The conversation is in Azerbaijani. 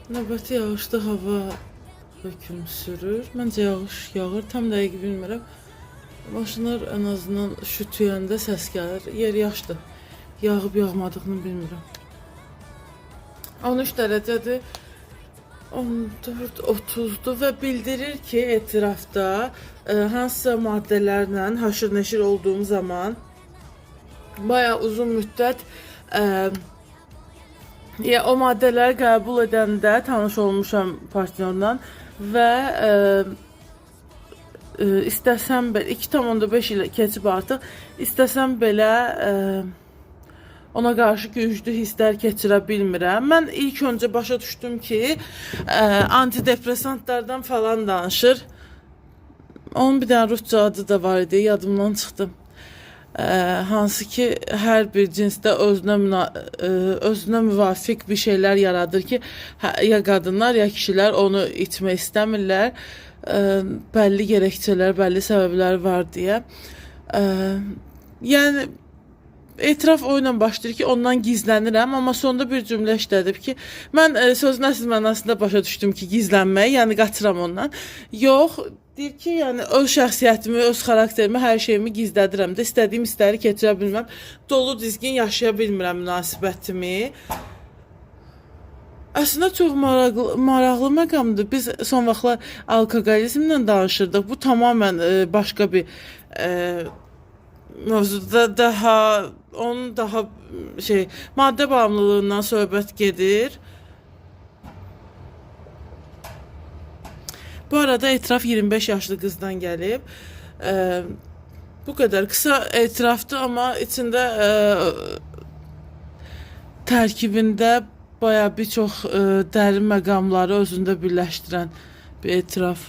Növbəti yağışda hava hökm sürür. Məncə yağış yağır, tam dəqiq bilmirəm. Maşınlar ən azından şütüyəndə səs gəlir. Yer yaşdır. Yağıb yağmadığını bilmirəm. 13 dərəcədir. 14-30'dur və bildirir ki, etrafda hansısa maddələrlə haşır neşir olduğum zaman bayağı uzun müddət o maddələri qəbul edəndə tanış olmuşam partnyorla və istəsəm belə 2,5 il keçib artıq, istəsəm belə ona qarşı güclü hisslər keçirə bilmirəm. Mən ilk öncə başa düşdüm ki, antidepresantlardan falan danışır. Onun bir dənə rusca adı da var idi, yadımdan çıxdı. Hansı ki, hər bir cinsdə özünə müvafiq bir şeylər yaradır ki, ya qadınlar, ya kişilər onu itmək istəmirlər. Bəlli gerekçələr, bəlli səbəblər var deyə. Yəni, etiraf o ilə başlayır ki, ondan gizlənirəm, amma sonda bir cümlə işlədib ki, mən sözün əsl mənasında başa düşdüm ki, gizlənmək, yəni qaçıram ondan. Yox, deyir ki, yəni öz şəxsiyyətimi, öz xarakterimi, hər şeyimi gizlədirəm də, istədiyim istəri keçirə bilməm, dolu dizgin yaşaya bilmirəm münasibətimi. Əslində çox maraqlı məqamdır. Biz son vaxtlar alkoqolizmlə danışırdıq. Bu tamamən başqa bir mövzuda onun daha maddə bağımlılığından söhbət gedir. Bu arada etiraf 25 yaşlı qızdan gəlib. Bu qədər qısa etirafdır, amma içində tərkibində bayağı bir çox dərin məqamları özündə birləşdirən bir etiraf.